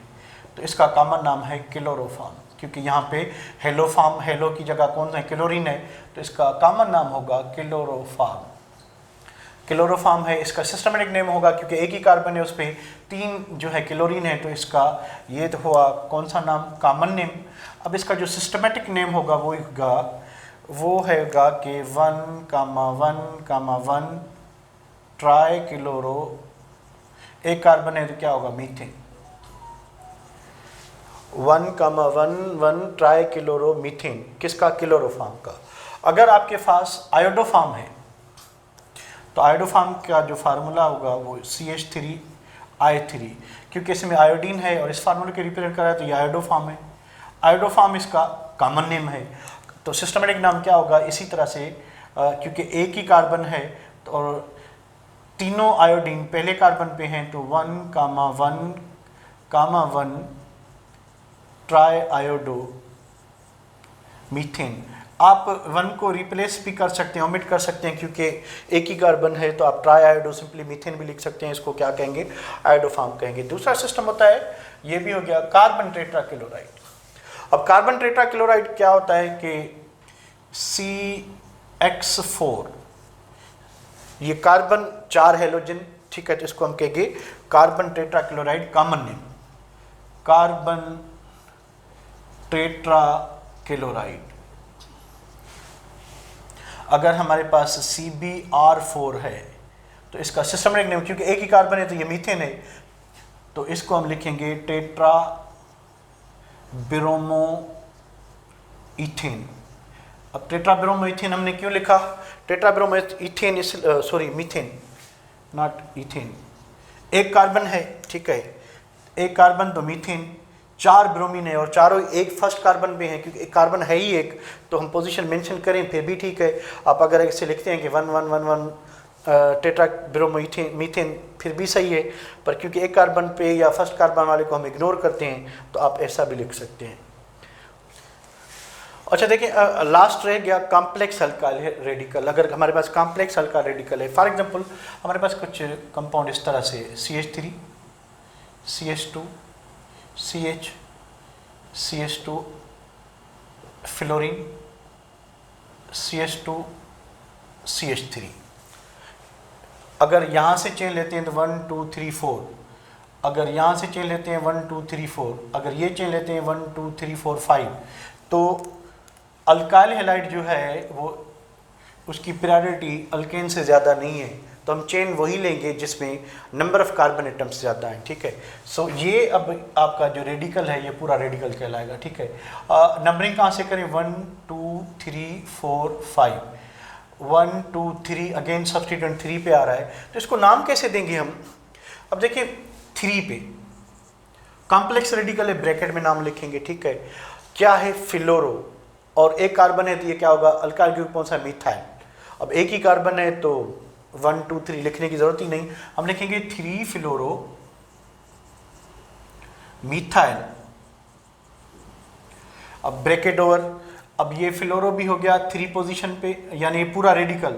तो इसका कॉमन नाम है क्लोरोफार्म, क्योंकि यहाँ पे हेलोफार्म, हेलो की जगह कौन है, क्लोरीन है, तो इसका कॉमन नाम होगा क्लोरोफार्म। क्लोरोफार्म है, इसका सिस्टमेटिक नेम होगा क्योंकि एक ही कार्बन है, उस पर 3 जो है क्लोरीन है, तो इसका ये तो हुआ कौन सा नाम, कॉमन नेम। अब इसका जो सिस्टमेटिक नेम होगा वो होगा कि 1,1,1 ट्राई क्लोरो, एक कार्बन है तो क्या होगा, मीथेन। 1,1,1 ट्राई क्लोरो मीथेन, किसका, क्लोरोफार्म का। अगर आपके पास आयोडोफार्म है तो आयोडोफार्म का जो फार्मूला होगा वो CH3I3, क्योंकि इसमें आयोडीन है और इस फार्मूले के रिप्रेजेंट कर रहा है, तो ये आयोडोफार्म है। आयोडोफार्म इसका कॉमन नेम है, तो सिस्टमेटिक नाम क्या होगा, इसी तरह से क्योंकि एक ही कार्बन है तो और तीनों आयोडीन पहले कार्बन पे हैं, तो 1,1,1 ट्राई आयोडो मीथेन। आप 1 को रिप्लेस भी कर सकते हैं, ओमिट कर सकते हैं, क्योंकि एक ही कार्बन है, तो आप ट्राई आयोडो सिंपली मीथेन भी लिख सकते हैं, इसको क्या कहेंगे, आयोडोफार्म कहेंगे। दूसरा सिस्टम होता है, ये भी हो गया कार्बन टेट्राक्लोराइड। अब कार्बन टेट्राक्लोराइड क्या होता है कि CX4, ये कार्बन 4 हेलोजन, ठीक है, तो इसको हम कहेंगे carbon tetrachloride, common name carbon tetrachloride. अगर हमारे पास CbR4 है तो इसका सिस्टमेटिक नेम, क्योंकि एक ही कार्बन है तो ये मीथेन है, तो इसको हम लिखेंगे टेट्रा ब्रोमो इथेन। अब टेट्रा ब्रोमो इथेन हमने क्यों लिखा, tetra bromo ethane, sorry methane not ethane, एक कार्बन है, ठीक है, एक कार्बन तो मीथेन, 4 ब्रोमीन है और चारों एक फर्स्ट कार्बन पे हैं, क्योंकि एक कार्बन है ही एक, तो हम पोजीशन मेंशन करें फिर भी ठीक है। आप अगर इसे लिखते हैं कि 1,1,1,1 टेट्रा ब्रोमो मीथेन, फिर भी सही है, पर क्योंकि एक कार्बन पे या फर्स्ट कार्बन वाले को हम इग्नोर करते हैं, तो आप ऐसा भी लिख सकते हैं। अच्छा देखिए, लास्ट रह गया कॉम्प्लेक्स अल्काइल रेडिकल। अगर हमारे पास कॉम्प्लेक्स अल्काइल रेडिकल है, फॉर एग्जांपल हमारे पास कुछ कंपाउंड इस तरह से CH3, CH2, CH, CH2 fluorine, CH2 CH3। अगर यहाँ से चेन लेते हैं तो 1 2 3 4, अगर यहाँ से चेन लेते हैं 1 2 3 4, अगर ये चेन लेते हैं 1 2 3 4 5, तो अल्काइल हैलाइड जो है वो उसकी प्रायोरिटी अल्केन से ज़्यादा नहीं है, तो हम चेन वही लेंगे जिसमें नंबर ऑफ कार्बन एटम्स ज़्यादा हैं, ठीक है। सो ये अब आपका जो रेडिकल है ये पूरा रेडिकल कहलाएगा, ठीक है। नंबरिंग कहाँ से करें, 1 2 3 4 5, 1 2 3, अगेन सब्स्टिट्यूएंट 3 पे आ रहा है, तो इसको नाम कैसे देंगे हम। अब देखिए 3 पे कॉम्प्लेक्स रेडिकल है, ब्रैकेट में नाम लिखेंगे, ठीक है। क्या है, फ्लोरो, और एक कार्बन है तो ये क्या होगा, अल्काइल ग्रुप कौन सा, मिथाइल। अब एक ही कार्बन है तो 1 2 3 लिखने की जरूरत ही नहीं, हम लिखेंगे 3 फ्लोरो मिथाइल। अब ब्रैकेट ओवर, अब ये फ्लोरो भी हो गया 3 पोजीशन पे, यानी पूरा रेडिकल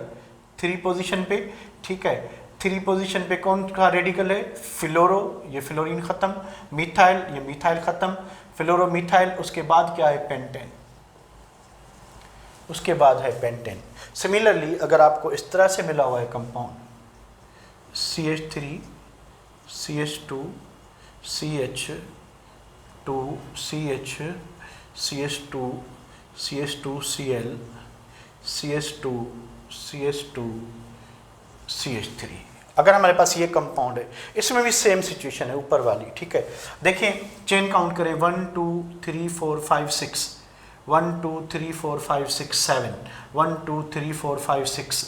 3 पोजीशन पे, ठीक है। 3 पोजीशन पे कौन का रेडिकल है, फ्लोरो, ये फ्लोरीन खत्म, मिथाइल, ये मिथाइल खत्म, फ्लोरो मिथाइल, उसके बाद क्या है, पेंटेन, उसके बाद है पेंटेन। सिमिलरली अगर आपको इस तरह से मिला हुआ है compound CH3 CH2 CH2 CH CH2 CH2 Cl CH2 CH2 CH3, अगर हमारे पास ये कंपाउंड है, इसमें भी सेम सिचुएशन है ऊपर वाली, ठीक है। देखिए चेन काउंट करें 1 2 3 4 5 6, 1 2 3 4 5 6 7, 1 2 3 4 5 6।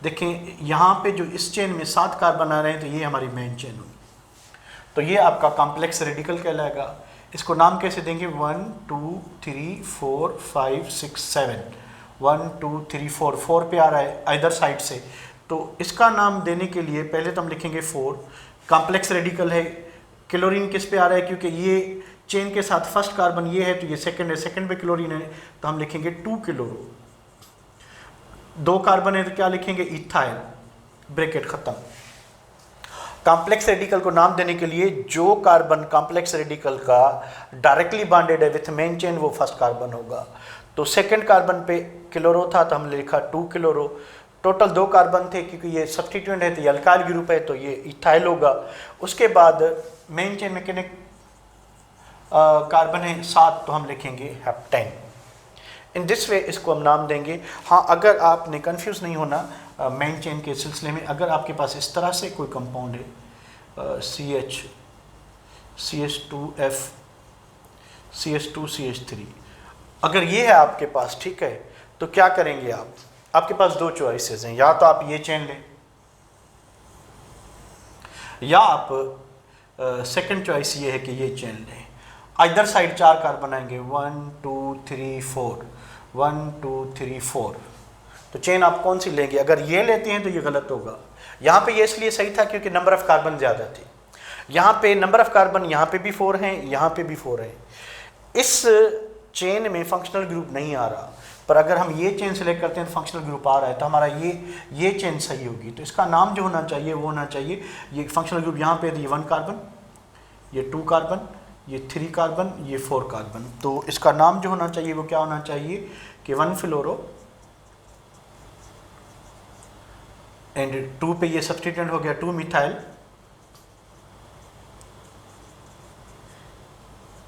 देखें यहाँ पे जो इस चेन में 7 कार्बन आ रहे हैं तो ये हमारी मेन चेन होगी, तो ये आपका कॉम्प्लेक्स रेडिकल कहलाएगा। इसको नाम कैसे देंगे, 1 2 3 4 5 6 7, 1 2 3 4 पे आ रहा है इधर साइड से, तो इसका नाम देने के लिए पहले तो हम लिखेंगे 4। कॉम्प्लेक्स रेडिकल है, क्लोरीन किस पे आ रहा है, क्योंकि ये चेन के साथ फर्स्ट कार्बन ये है तो ये सेकंड है, सेकंड पे क्लोरीन है तो हम लिखेंगे 2 क्लोरो। 2 कार्बन है तो क्या लिखेंगे, इथाइल, ब्रैकेट खत्म। कॉम्प्लेक्स रेडिकल को नाम देने के लिए जो कार्बन कॉम्प्लेक्स रेडिकल का डायरेक्टली बॉन्डेड है विथ मेन चेन वो फर्स्ट कार्बन होगा। तो सेकंड कार्बन पे क्लोरो था तो हमने लिखा 2 क्लोरो। टोटल 2 कार्बन थे, क्योंकि ये सब्स्टिट्यूएंट है तो ये अल्काइल ग्रुप है तो ये इथाइल होगा। उसके बाद मेन चेन में कितने कार्बन है, 7, तो हम लिखेंगे हेप्टेन। इन दिस वे इसको हम नाम देंगे। हाँ, अगर आपने कंफ्यूज नहीं होना मेन चेन के सिलसिले में, अगर आपके पास इस तरह से कोई कंपाउंड है CH CH2F CH2 CH3, अगर ये है आपके पास, ठीक है, तो क्या करेंगे आप, आपके पास 2 चॉइसेस हैं, या तो आप ये चेन लें या आप सेकंड चॉइस ये है कि ये चेन लें। इधर साइड 4 कार्बन आएंगे, 1 2 3 4, 1 2 3 4। तो चेन आप कौन सी लेंगे, अगर ये लेते हैं तो ये गलत होगा। यहाँ पे ये इसलिए सही था क्योंकि नंबर ऑफ कार्बन ज़्यादा थे। यहाँ पे नंबर ऑफ कार्बन यहाँ पे भी 4 हैं, यहाँ पे भी 4 हैं। इस चेन में फंक्शनल ग्रुप नहीं आ रहा, पर अगर हम ये चेन सेलेक्ट करते हैं तो फंक्शनल ग्रुप आ रहा है, तो हमारा ये चेन सही होगी। तो इसका नाम जो होना चाहिए वो होना चाहिए, ये फंक्शनल ग्रुप यहाँ पे, ये 1 कार्बन, ये 2 कार्बन, ये 3 कार्बन, ये 4 कार्बन। तो इसका नाम जो होना चाहिए वो क्या होना चाहिए कि 1 फ्लोरो एंड 2 पे ये सब्स्टिट्यूएंट हो गया 2 मिथाइल,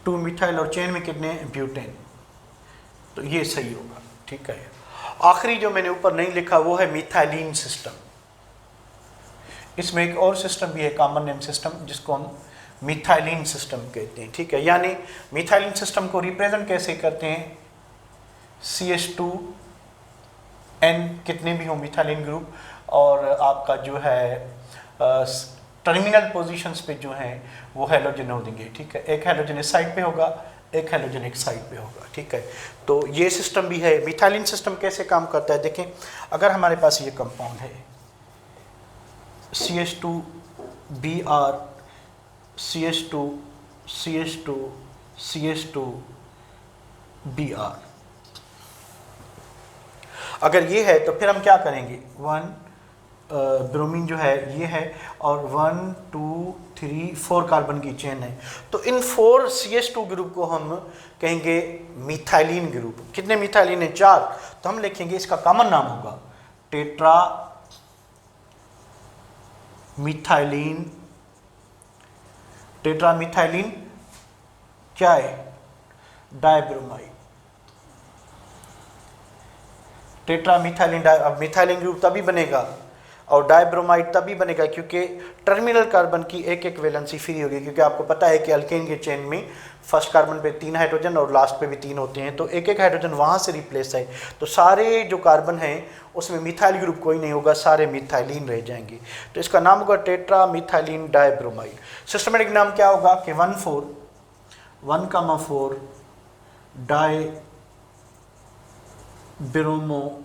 2 मिथाइल, और चेन में कितने, ब्यूटेन। तो ये सही होगा, ठीक है। आखिरी जो मैंने ऊपर नहीं लिखा वो है मिथाइलिन सिस्टम। इसमें एक और सिस्टम भी है, कॉमन नेम सिस्टम, जिसको हम मिथाइलिन सिस्टम कहते हैं, ठीक है। यानी मिथाइलिन सिस्टम को रिप्रेजेंट कैसे करते हैं, CH2N कितने भी हो मिथाइलिन ग्रुप, और आपका जो है टर्मिनल पोजीशंस पे जो हैं वो हैलोजन हो देंगे, ठीक है। एक हैलोजन इस साइड पे होगा, एक हैलोजन एक साइड पे होगा, ठीक है। तो ये सिस्टम भी है। मिथाइलिन सिस्टम कैसे काम करता है, देखें, अगर हमारे पास ये कंपाउंड है CH2Br CH2 CH2 CH2Br, अगर ये है तो फिर हम क्या करेंगे, 1 ब्रोमीन जो है ये है, और 1 2 3 4 कार्बन की चेन है। तो इन 4 CH2 ग्रुप को हम कहेंगे मिथाइलिन ग्रुप। कितने मिथाइलिन है, 4। तो हम लिखेंगे इसका कॉमन नाम होगा टेट्रा मिथाइलिन। टेट्रा मिथाइलिन क्या है, डाइब्रोमाइड। टेट्रा मिथाइलिन अब मिथाइलिन ग्रुप तभी बनेगा और डाइब्रोमाइड तभी बनेगा क्योंकि टर्मिनल कार्बन की एक वैलेंसी फ्री होगी, क्योंकि आपको पता है कि अल्केन के चेन में फर्स्ट कार्बन पे 3 हाइड्रोजन और लास्ट पे भी 3 होते हैं, तो एक हाइड्रोजन वहाँ से रिप्लेस है, तो सारे जो कार्बन हैं उसमें मिथाइल ग्रुप कोई नहीं होगा, सारे मिथाइलिन रह जाएंगे। तो इसका नाम होगा टेट्रा मिथाइलिन डाइब्रोमाइड। सिस्टमेटिक नाम क्या होगा कि 1,4 die bromo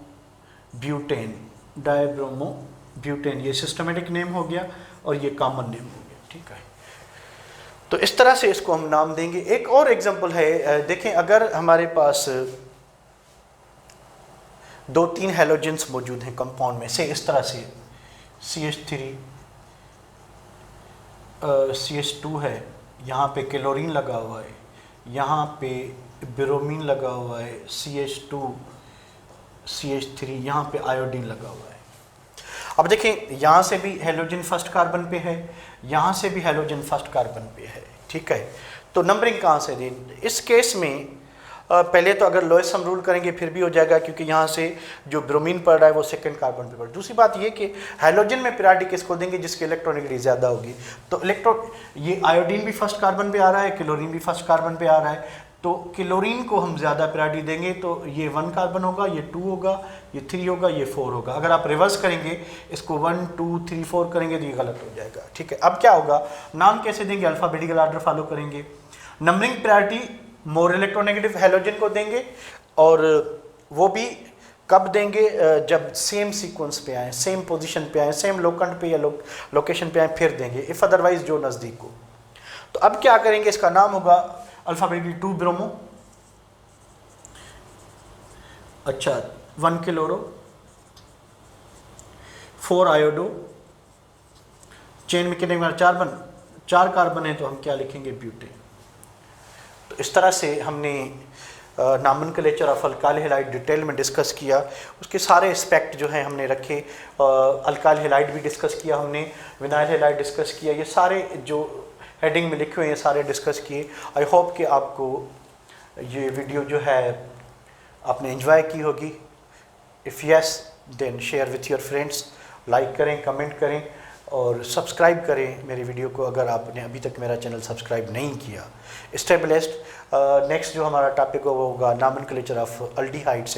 butane, dibromo butane, ये सिस्टमेटिक नेम हो गया और ये कॉमन नेम हो गया, ठीक है। तो इस तरह से इसको हम नाम देंगे। एक और एग्जांपल है, देखें, अगर हमारे पास 2-3 हैलोजेंस मौजूद हैं कंपाउंड में से, इस तरह से CH3 CH2 है, यहाँ पे क्लोरीन लगा हुआ है, यहाँ पे ब्रोमीन लगा हुआ है, CH2 CH3, यहाँ पे आयोडीन लगा हुआ है। अब देखें, यहाँ से भी हैलोजन फर्स्ट कार्बन पे है, यहाँ से भी हैलोजन फर्स्ट कार्बन पे है, ठीक है। तो नंबरिंग कहाँ से दें, इस केस में पहले तो अगर लोएस्ट सम रूल करेंगे फिर भी हो जाएगा, क्योंकि यहाँ से जो ब्रोमीन पड़ रहा है वो सेकंड कार्बन पे पड़ रहा है। दूसरी बात ये कि हाइड्रोजन में प्रायोरिटी किसको देंगे, जिसकी इलेक्ट्रॉनिगेटिविटी ज़्यादा होगी। तो ये आयोडीन भी फर्स्ट कार्बन पे आ रहा है, क्लोरीन भी फर्स्ट कार्बन पे आ रहा है, तो क्लोरीन को हम ज़्यादा प्रायोरिटी देंगे। तो ये 1 कार्बन होगा, ये 2 होगा, ये 3 होगा, ये 4 होगा। अगर आप रिवर्स करेंगे, इसको 1 2 3 4 करेंगे तो ये गलत हो जाएगा। ठीक है, अब क्या होगा, नाम कैसे देंगे, अल्फ़ाबेटिकल ऑर्डर फॉलो करेंगे। Numbering priority more electronegative halogen को देंगे, और वो भी कब देंगे, जब सेम सीक्वेंस पे आए, सेम पोजीशन पे आए, सेम लोकेंट पे या लोकेशन पे आए, फिर देंगे, इफ़ अदरवाइज जो नज़दीक हो। तो अब क्या करेंगे, इसका नाम होगा अल्फ़ाबेटिकली 2 ब्रोमो, अच्छा 1 क्लोरो, 4 आयोडो, चेन में कितने 4 कार्बन है, तो हम क्या लिखेंगे, ब्यूटेन। तो इस तरह से हमने nomenclature of alkyl halide detail में डिस्कस किया। उसके सारे एस्पेक्ट जो हैं हमने रखे, अल्काइल हैलाइड भी डिस्कस किया हमने, विनाइल हैलाइड डिस्कस किया, ये सारे जो हेडिंग में लिखे हुए हैं सारे डिस्कस किए। आई होप कि आपको ये वीडियो जो है आपने एंजॉय की होगी। If yes then share with your friends, like करें, कमेंट करें और सब्सक्राइब करें मेरी वीडियो को अगर आपने अभी तक मेरा चैनल सब्सक्राइब नहीं किया। Stay blessed. नेक्स्ट जो हमारा टॉपिक होगा नॉमेनक्लेचर ऑफ अल्डिहाइड्स।